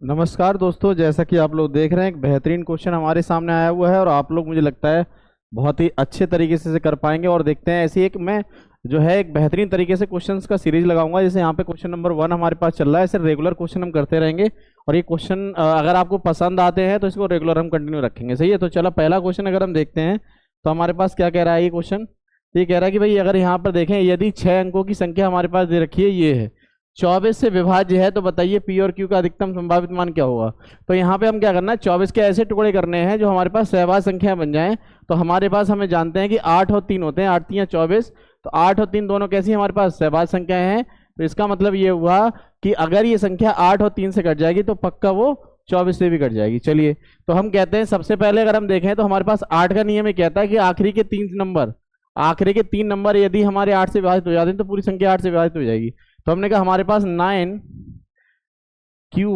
नमस्कार दोस्तों, जैसा कि आप लोग देख रहे हैं एक बेहतरीन क्वेश्चन हमारे सामने आया हुआ है और आप लोग मुझे लगता है बहुत ही अच्छे तरीके से इसे कर पाएंगे। और देखते हैं ऐसी एक मैं जो है एक बेहतरीन तरीके से क्वेश्चंस का सीरीज लगाऊंगा। जैसे यहाँ पे क्वेश्चन नंबर 1 हमारे पास चल रहा है, ऐसे रेगुलर क्वेश्चन हम करते रहेंगे और ये क्वेश्चन अगर आपको पसंद आते हैं तो इसको रेगुलर हम कंटिन्यू रखेंगे। सही है, तो चलो पहला क्वेश्चन अगर हम देखते हैं तो हमारे पास क्या कह रहा है ये क्वेश्चन। ये कह रहा है कि भाई अगर यहाँ पर देखें यदि 6 अंकों की संख्या हमारे पास दे रखी है, ये है 24 से विभाज्य है, तो बताइए पी और क्यू का अधिकतम संभावित मान क्या होगा। तो यहाँ पे हम क्या करना है, 24 के ऐसे टुकड़े करने हैं जो हमारे पास सहभाज्य संख्या बन जाएं। तो हमारे पास हमें जानते हैं कि 8 और 3 होते हैं, 8 3 24। तो 8 और 3 दोनों कैसी हमारे पास सहभाज्य संख्याएं हैं। तो इसका मतलब ये हुआ कि अगर ये संख्या 8 और 3 से कट जाएगी तो पक्का वो 24 से भी कट जाएगी। चलिए, तो हम कहते हैं सबसे पहले अगर हम देखें तो हमारे पास 8 का नियम ये कहता है कि आखिरी के 3 नंबर यदि हमारे 8 से विभाजित हो जाते हैं तो पूरी संख्या 8 से विभाजित हो जाएगी। तो हमने कहा हमारे पास 9 Q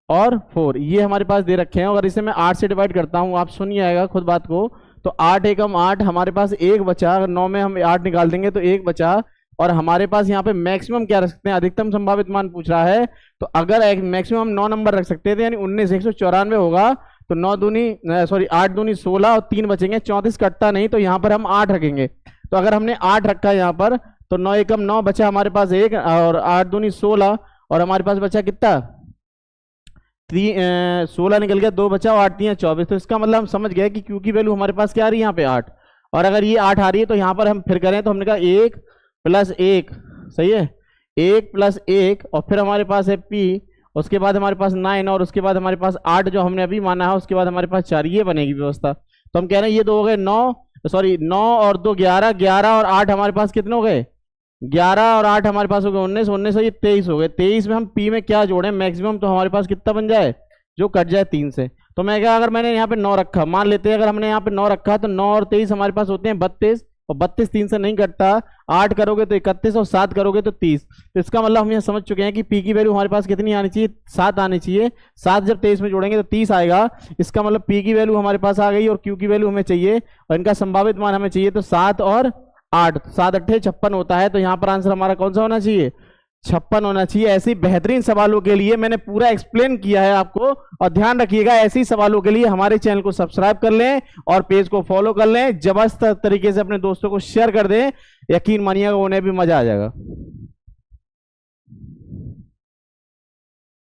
और 4 ये हमारे पास दे रखे हैं। अगर इसे मैं 8 से डिवाइड करता हूं, आप सुनिए आएगा खुद बात को, तो 8 एकम 8, हमारे पास 1 बचा। अगर 9 में हम 8 निकाल देंगे तो 1 बचा। और हमारे पास यहाँ पे मैक्सिमम क्या रख सकते हैं, अधिकतम संभावित मान पूछ रहा है। तो अगर मैक्सिमम हम 9 नंबर रख सकते थे, यानी 19 194 होगा। तो 8 दूनी 16 और 3 बचेंगे, 34 कटता नहीं, तो यहाँ पर हम 8 रखेंगे। तो अगर हमने 8 रखा है यहाँ पर तो 9 एकम 9 बचा हमारे पास 1 और 8 दूनी 16 और हमारे पास बचा कितना 16 निकल गया, 2 बचा और 8 3 24। तो इसका मतलब हम समझ गए कि क्यू की वैल्यू हमारे पास क्या आ रही है यहाँ पे 8। और अगर ये 8 आ रही है तो यहाँ पर हम फिर करें तो हमने कहा 1 + 1, सही है, 1 + 1 और फिर हमारे पास है P, उसके बाद हमारे पास 9 और उसके बाद हमारे पास 8 जो हमने अभी माना है, उसके बाद हमारे पास 4, ये बनेगी व्यवस्था। तो हम कह रहे हैं ये 2 हो गए 9 और 2 11, 11 और 8 हमारे पास कितने हो गए 11 और 8 हमारे पास हो गए 19, 19 और ये 23 हो गए। 23 में हम P में क्या जोड़ें मैक्सिमम, तो हमारे पास कितना बन जाए जो कट जाए 3 से। तो मैं क्या, अगर मैंने यहाँ पे 9 रखा, मान लेते हैं अगर हमने यहाँ पे 9 रखा तो 9 और 23 हमारे पास होते हैं 32 और 32 3 से नहीं कटता। 8 करोगे तो 31 और 7 करोगे तो 30। तो इसका मतलब हम ये समझ चुके हैं कि P की वैल्यू हमारे पास कितनी आनी चाहिए, 7 आनी चाहिए। 7 जब 23 में जोड़ेंगे तो 30 आएगा। इसका मतलब P की वैल्यू हमारे पास आ गई और Q की वैल्यू हमें चाहिए और इनका संभावित मान हमें चाहिए। तो 7 और 8, 7 8 56 होता है। तो यहाँ पर आंसर हमारा कौन सा होना चाहिए, 56 होना चाहिए। ऐसे बेहतरीन सवालों के लिए मैंने पूरा एक्सप्लेन किया है आपको, और ध्यान रखिएगा ऐसे ही सवालों के लिए हमारे चैनल को सब्सक्राइब कर लें और पेज को फॉलो कर लें। जबरदस्त तरीके से अपने दोस्तों को शेयर कर दें, यकीन मानिएगा उन्हें भी मजा आ जाएगा।